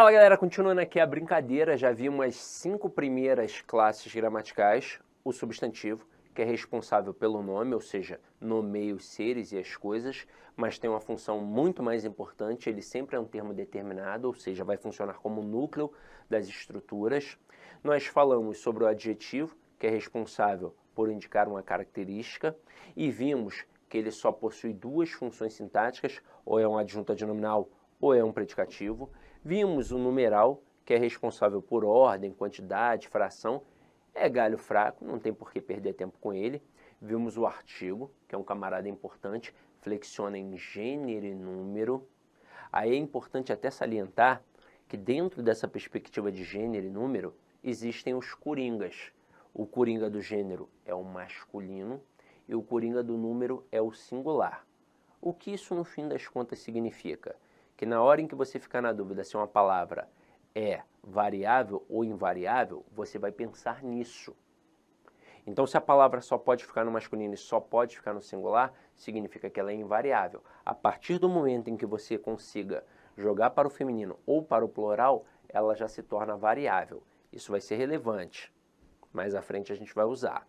Fala galera, continuando aqui a brincadeira, já vimos as 5 primeiras classes gramaticais, o substantivo, que é responsável pelo nome, ou seja, nomeia os seres e as coisas, mas tem uma função muito mais importante, ele sempre é um termo determinado, ou seja, vai funcionar como núcleo das estruturas. Nós falamos sobre o adjetivo, que é responsável por indicar uma característica, e vimos que ele só possui duas funções sintáticas, ou é um adjunto adnominal ou é um predicativo. Vimos o numeral, que é responsável por ordem, quantidade, fração, é galho fraco, não tem por que perder tempo com ele. Vimos o artigo, que é um camarada importante, flexiona em gênero e número. Aí é importante até salientar que dentro dessa perspectiva de gênero e número, existem os coringas. O coringa do gênero é o masculino e o coringa do número é o singular. O que isso, no fim das contas, significa? Que na hora em que você ficar na dúvida se uma palavra é variável ou invariável, você vai pensar nisso. Então, se a palavra só pode ficar no masculino e só pode ficar no singular, significa que ela é invariável. A partir do momento em que você consiga jogar para o feminino ou para o plural, ela já se torna variável. Isso vai ser relevante. Mais à frente a gente vai usar.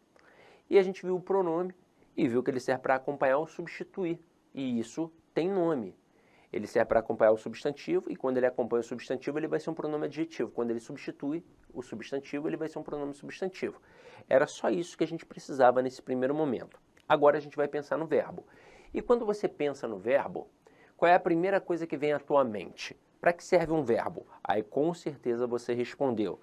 E a gente viu o pronome e viu que ele serve para acompanhar ou substituir. E isso tem nome. Ele serve para acompanhar o substantivo, e quando ele acompanha o substantivo, ele vai ser um pronome adjetivo. Quando ele substitui o substantivo, ele vai ser um pronome substantivo. Era só isso que a gente precisava nesse primeiro momento. Agora a gente vai pensar no verbo. E quando você pensa no verbo, qual é a primeira coisa que vem à tua mente? Para que serve um verbo? Aí com certeza você respondeu.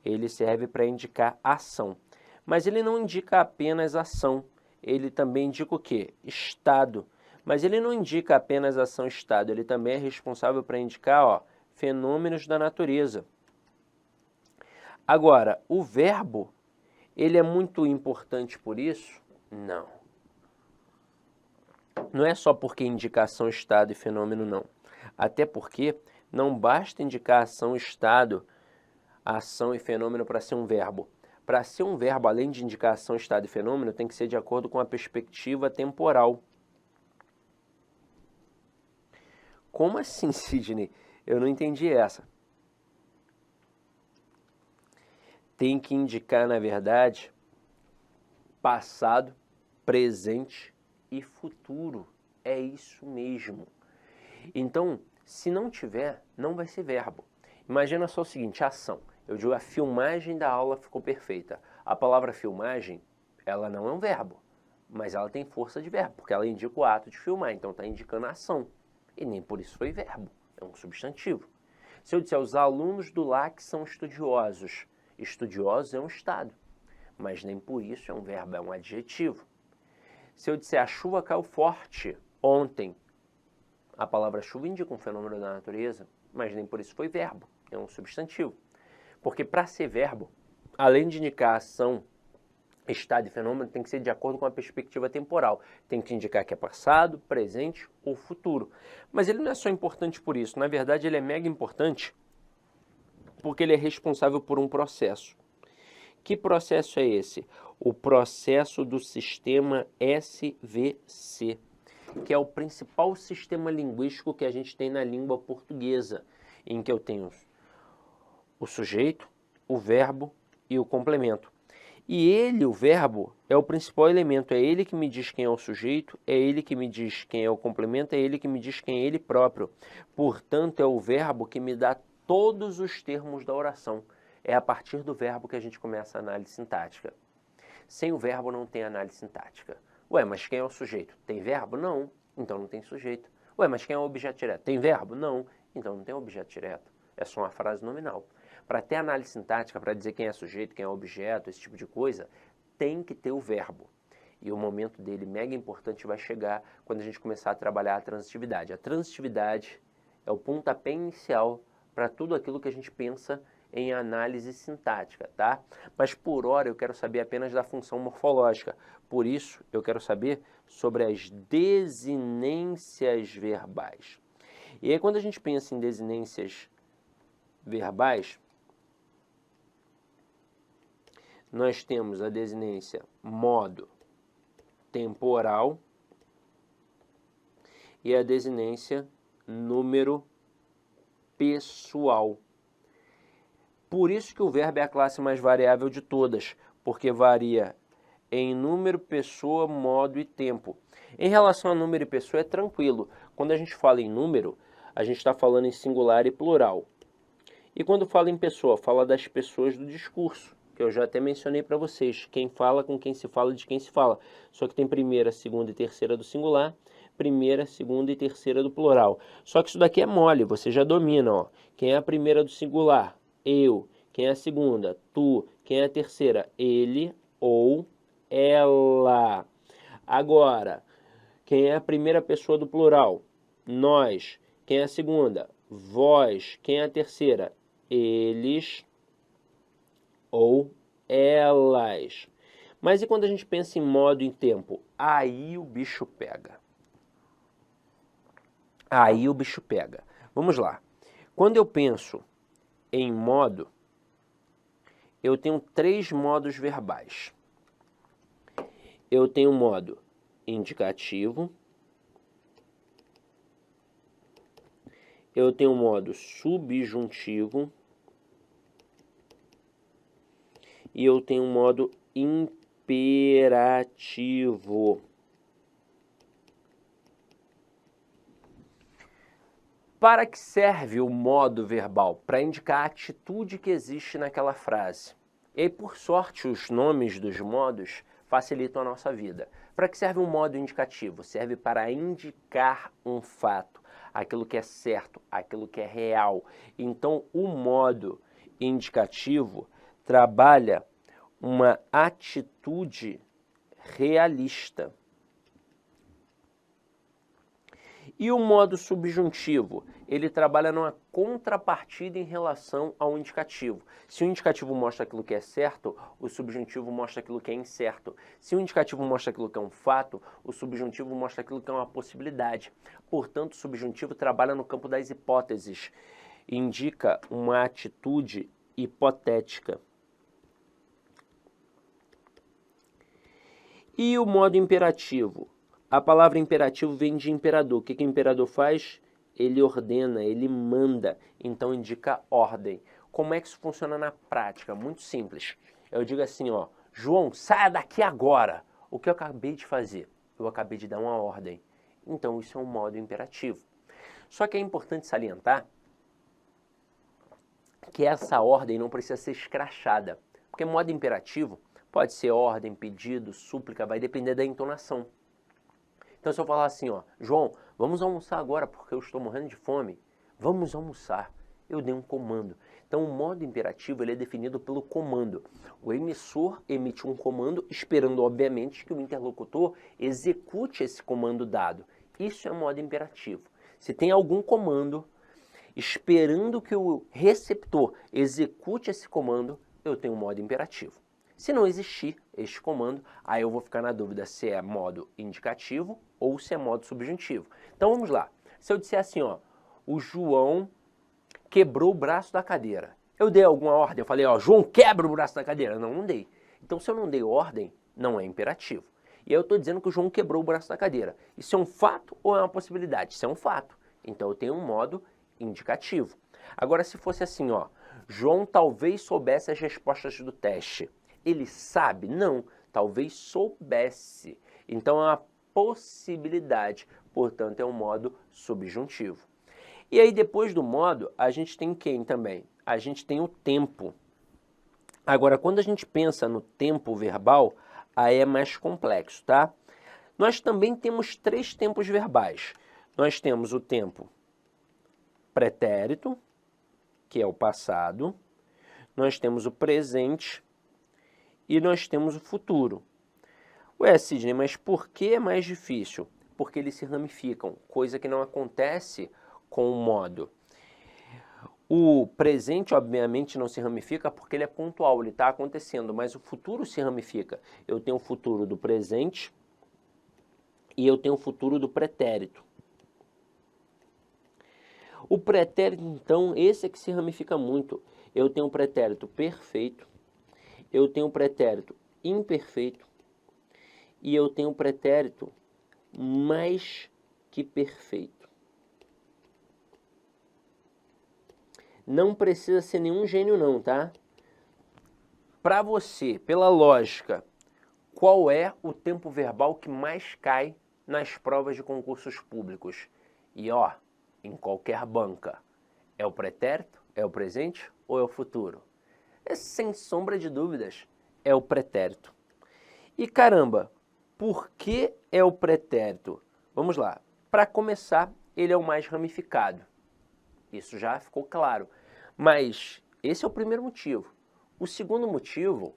Ele serve para indicar ação. Mas ele não indica apenas ação. Ele também indica o quê? Estado. Mas ele não indica apenas ação-estado, ele também é responsável para indicar fenômenos da natureza. Agora, o verbo, ele é muito importante por isso? Não. Não é só porque indica ação, estado e fenômeno, não. Até porque não basta indicar ação, estado, ação e fenômeno para ser um verbo. Para ser um verbo, além de indicar ação, estado e fenômeno, tem que ser de acordo com a perspectiva temporal. Como assim, Sidney? Eu não entendi essa. Tem que indicar, na verdade, passado, presente e futuro. É isso mesmo. Então, se não tiver, não vai ser verbo. Imagina só o seguinte, ação. Eu digo, a filmagem da aula ficou perfeita. A palavra filmagem, ela não é um verbo, mas ela tem força de verbo, porque ela indica o ato de filmar, então está indicando a ação. E nem por isso foi verbo, é um substantivo. Se eu disser, os alunos do LAC são estudiosos, estudiosos é um estado, mas nem por isso é um verbo, é um adjetivo. Se eu disser, a chuva caiu forte ontem, a palavra chuva indica um fenômeno da natureza, mas nem por isso foi verbo, é um substantivo. Porque para ser verbo, além de indicar ação, estado e fenômeno, tem que ser de acordo com a perspectiva temporal. Tem que indicar que é passado, presente ou futuro. Mas ele não é só importante por isso, na verdade ele é mega importante porque ele é responsável por um processo. Que processo é esse? O processo do sistema SVC, que é o principal sistema linguístico que a gente tem na língua portuguesa, em que eu tenho o sujeito, o verbo e o complemento. E ele, o verbo, é o principal elemento, é ele que me diz quem é o sujeito, é ele que me diz quem é o complemento, é ele que me diz quem é ele próprio. Portanto, é o verbo que me dá todos os termos da oração. É a partir do verbo que a gente começa a análise sintática. Sem o verbo não tem análise sintática. Ué, mas quem é o sujeito? Tem verbo? Não. Então não tem sujeito. Ué, mas quem é o objeto direto? Tem verbo? Não. Então não tem objeto direto. É só uma frase nominal. Para ter análise sintática, para dizer quem é sujeito, quem é objeto, esse tipo de coisa, tem que ter o verbo. E o momento dele mega importante vai chegar quando a gente começar a trabalhar a transitividade. A transitividade é o pontapé inicial para tudo aquilo que a gente pensa em análise sintática, tá? Mas por hora eu quero saber apenas da função morfológica. Por isso, eu quero saber sobre as desinências verbais. E aí, quando a gente pensa em desinências verbais, nós temos a desinência modo temporal e a desinência número pessoal. Por isso que o verbo é a classe mais variável de todas, porque varia em número, pessoa, modo e tempo. Em relação a número e pessoa é tranquilo. Quando a gente fala em número, a gente está falando em singular e plural. E quando fala em pessoa, fala das pessoas do discurso, que eu já até mencionei para vocês. Quem fala com quem se fala, de quem se fala. Só que tem primeira, segunda e terceira do singular, primeira, segunda e terceira do plural. Só que isso daqui é mole, você já domina, ó. Quem é a primeira do singular? Eu. Quem é a segunda? Tu. Quem é a terceira? Ele ou ela. Agora, quem é a primeira pessoa do plural? Nós. Quem é a segunda? Vós. Quem é a terceira? Eles ou elas. Mas e quando a gente pensa em modo e em tempo? Aí o bicho pega. Aí o bicho pega. Vamos lá. Quando eu penso em modo, eu tenho 3 modos verbais. Eu tenho o modo indicativo, eu tenho o modo subjuntivo e eu tenho o modo imperativo. Para que serve o modo verbal? Para indicar a atitude que existe naquela frase. E, por sorte, os nomes dos modos facilitam a nossa vida. Para que serve um modo indicativo? Serve para indicar um fato, aquilo que é certo, aquilo que é real. Então, o modo indicativo trabalha uma atitude realista. E o modo subjuntivo? Ele trabalha numa contrapartida em relação ao indicativo. Se o indicativo mostra aquilo que é certo, o subjuntivo mostra aquilo que é incerto. Se o indicativo mostra aquilo que é um fato, o subjuntivo mostra aquilo que é uma possibilidade. Portanto, o subjuntivo trabalha no campo das hipóteses. Indica uma atitude hipotética. E o modo imperativo? A palavra imperativo vem de imperador. O que o imperador faz? Ele ordena, ele manda, então indica ordem. Como é que isso funciona na prática? Muito simples. Eu digo assim, ó, João, saia daqui agora. O que eu acabei de fazer? Eu acabei de dar uma ordem. Então isso é um modo imperativo. Só que é importante salientar que essa ordem não precisa ser escrachada. Porque modo imperativo pode ser ordem, pedido, súplica, vai depender da entonação. Então, se eu falar assim, ó, João, vamos almoçar agora porque eu estou morrendo de fome. Vamos almoçar. Eu dei um comando. Então, o modo imperativo ele é definido pelo comando. O emissor emite um comando esperando, obviamente, que o interlocutor execute esse comando dado. Isso é modo imperativo. Se tem algum comando esperando que o receptor execute esse comando, eu tenho um modo imperativo. Se não existir este comando, aí eu vou ficar na dúvida se é modo indicativo ou se é modo subjuntivo. Então vamos lá. Se eu disser assim, ó, o João quebrou o braço da cadeira. Eu dei alguma ordem? Eu falei, ó, João quebra o braço da cadeira. Não, não dei. Então se eu não dei ordem, não é imperativo. E aí eu estou dizendo que o João quebrou o braço da cadeira. Isso é um fato ou é uma possibilidade? Isso é um fato. Então eu tenho um modo indicativo. Agora se fosse assim, ó, João talvez soubesse as respostas do teste. Ele sabe? Não, talvez soubesse. Então é uma possibilidade, portanto é um modo subjuntivo. E aí depois do modo, a gente tem quem também? A gente tem o tempo. Agora, quando a gente pensa no tempo verbal, aí é mais complexo, tá? Nós também temos 3 tempos verbais. Nós temos o tempo pretérito, que é o passado. Nós temos o presente e nós temos o futuro. Ué, Sidney, mas por que é mais difícil? Porque eles se ramificam, coisa que não acontece com o modo. O presente, obviamente, não se ramifica porque ele é pontual, ele está acontecendo, mas o futuro se ramifica. Eu tenho o futuro do presente e eu tenho o futuro do pretérito. O pretérito, então, esse é que se ramifica muito. Eu tenho o pretérito perfeito, eu tenho o pretérito imperfeito e eu tenho o pretérito mais que perfeito. não precisa ser nenhum gênio não, tá? Para você, pela lógica, qual é o tempo verbal que mais cai nas provas de concursos públicos? E ó, em qualquer banca, é o pretérito, é o presente ou é o futuro? Sem sombra de dúvidas, é o pretérito. E caramba, por que é o pretérito? Vamos lá. Para começar, ele é o mais ramificado. Isso já ficou claro. Mas esse é o primeiro motivo. O segundo motivo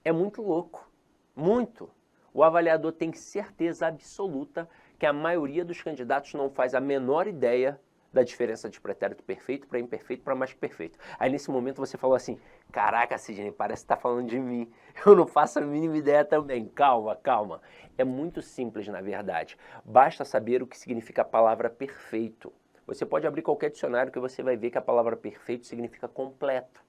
é muito louco. Muito. O avaliador tem certeza absoluta que a maioria dos candidatos não faz a menor ideia da diferença de pretérito perfeito para imperfeito para mais que perfeito. Aí nesse momento você falou assim, caraca Sidney, parece que está falando de mim. Eu não faço a mínima ideia também. Calma, calma. É muito simples na verdade. Basta saber o que significa a palavra perfeito. Você pode abrir qualquer dicionário que você vai ver que a palavra perfeito significa completo.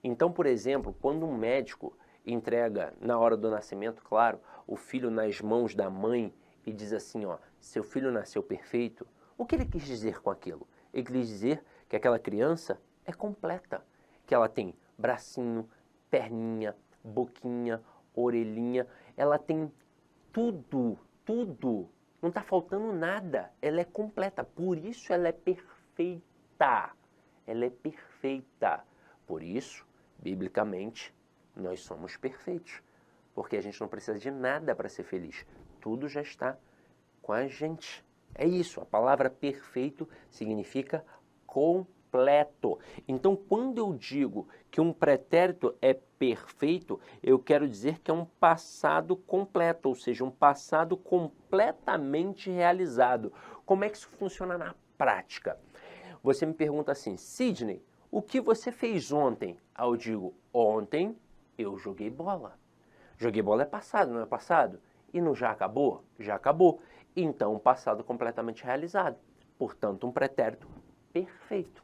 Então, por exemplo, quando um médico entrega, na hora do nascimento, claro, o filho nas mãos da mãe e diz assim, ó, seu filho nasceu perfeito, o que ele quis dizer com aquilo? Ele quis dizer que aquela criança é completa, que ela tem bracinho, perninha, boquinha, orelhinha, ela tem tudo, tudo. Não está faltando nada, ela é completa, por isso ela é perfeita. Ela é perfeita. Por isso, biblicamente, nós somos perfeitos. Porque a gente não precisa de nada para ser feliz. Tudo já está com a gente. É isso, a palavra perfeito significa completo. Então, quando eu digo que um pretérito é perfeito, eu quero dizer que é um passado completo, ou seja, um passado completamente realizado. Como é que isso funciona na prática? Você me pergunta assim, Sidney, o que você fez ontem? Aí eu digo, ontem eu joguei bola. Joguei bola é passado, não é passado? E não já acabou? Já acabou. Então, um passado completamente realizado. Portanto, um pretérito perfeito.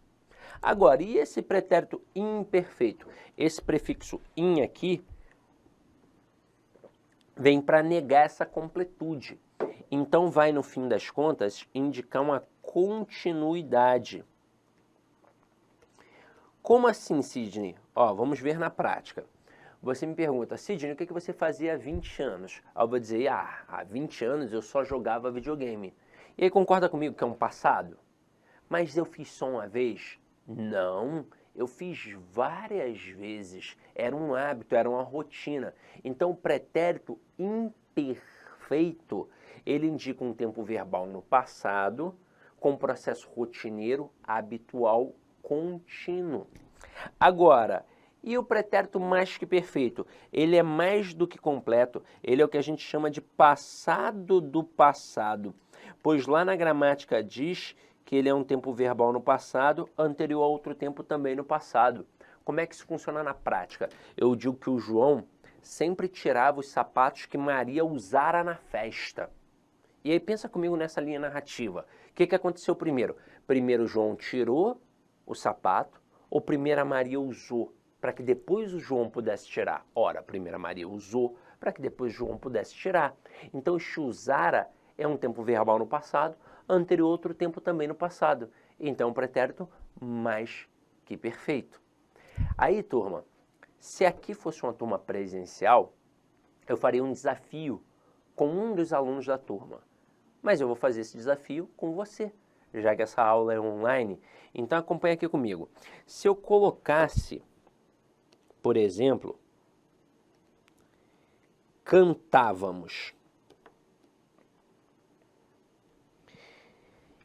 Agora, e esse pretérito imperfeito? Esse prefixo in aqui vem para negar essa completude. Então, vai, no fim das contas, indicar uma continuidade. Como assim, Sidney? Ó, vamos ver na prática. Você me pergunta, Sidney, o que você fazia há 20 anos? Aí eu vou dizer, há 20 anos eu só jogava videogame. E aí concorda comigo que é um passado? Mas eu fiz só uma vez? Não, eu fiz várias vezes. Era um hábito, era uma rotina. Então o pretérito imperfeito, ele indica um tempo verbal no passado, com processo rotineiro, habitual, contínuo. Agora, e o pretérito mais que perfeito? Ele é mais do que completo, ele é o que a gente chama de passado do passado, pois lá na gramática diz que ele é um tempo verbal no passado, anterior a outro tempo também no passado. Como é que isso funciona na prática? Eu digo que o João sempre tirava os sapatos que Maria usara na festa. E aí pensa comigo nessa linha narrativa. O que aconteceu primeiro? Primeiro João tirou o sapato, ou primeiro a Maria usou, para que depois o João pudesse tirar? Ora, a primeira Maria usou, para que depois João pudesse tirar. Então, este usara é um tempo verbal no passado, anterior outro tempo também no passado. Então, um pretérito mais que perfeito. Aí, turma, se aqui fosse uma turma presencial, eu faria um desafio com um dos alunos da turma. Mas eu vou fazer esse desafio com você, já que essa aula é online. Então acompanha aqui comigo. Se eu colocasse, por exemplo, cantávamos.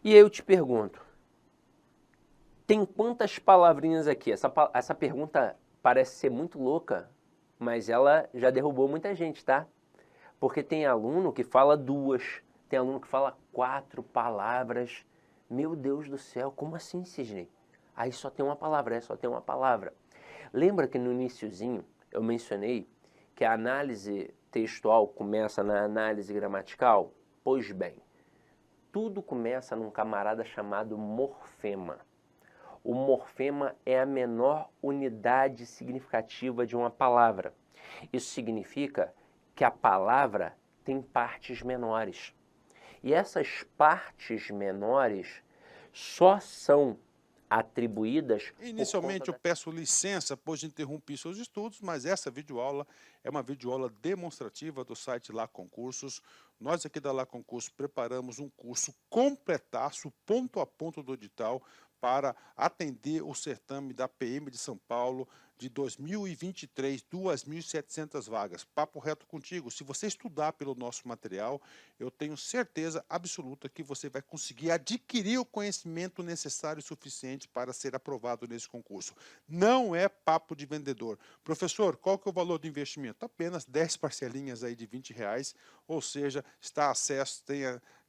E aí eu te pergunto, tem quantas palavrinhas aqui? Essa pergunta parece ser muito louca, mas ela já derrubou muita gente, tá? Porque tem aluno que fala 2, tem aluno que fala 4 palavras. Meu Deus do céu, como assim, Sidney? Aí só tem uma palavra, só tem uma palavra. Lembra que no iniciozinho eu mencionei que a análise textual começa na análise gramatical? Pois bem, tudo começa num camarada chamado morfema. O morfema é a menor unidade significativa de uma palavra. Isso significa que a palavra tem partes menores. E essas partes menores só são atribuídas por Inicialmente eu conta peço licença, pois interrompi seus estudos, mas essa videoaula é uma videoaula demonstrativa do site Lá Concursos. Nós aqui da Lá Concursos preparamos um curso completaço, ponto a ponto do edital, para atender o certame da PM de São Paulo de 2023, 2.700 vagas. Papo reto contigo, se você estudar pelo nosso material, eu tenho certeza absoluta que você vai conseguir adquirir o conhecimento necessário e suficiente para ser aprovado nesse concurso. Não é papo de vendedor. Professor, qual que é o valor do investimento? Apenas 10 parcelinhas aí de R$ 20, ou seja, está acesso,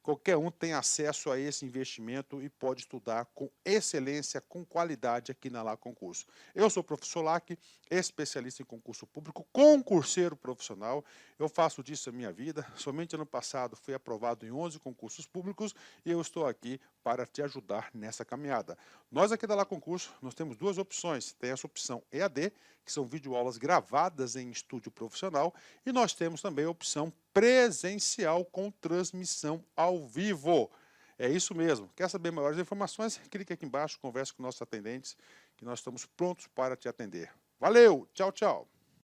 qualquer um tem acesso a esse investimento e pode estudar com excelência, com qualidade aqui na Lá Concurso. Eu sou o professor Lac, especialista em concurso público, concurseiro profissional. Eu faço disso a minha vida. Somente ano passado fui aprovado em 11 concursos públicos e eu estou aqui para te ajudar nessa caminhada. Nós aqui da Lá Concurso, nós temos duas opções. Tem essa opção EAD, que são videoaulas gravadas em estúdio profissional, e nós temos também a opção presencial com transmissão ao vivo. É isso mesmo. Quer saber maiores informações? Clique aqui embaixo, converse com nossos atendentes, que nós estamos prontos para te atender. Valeu, tchau, tchau.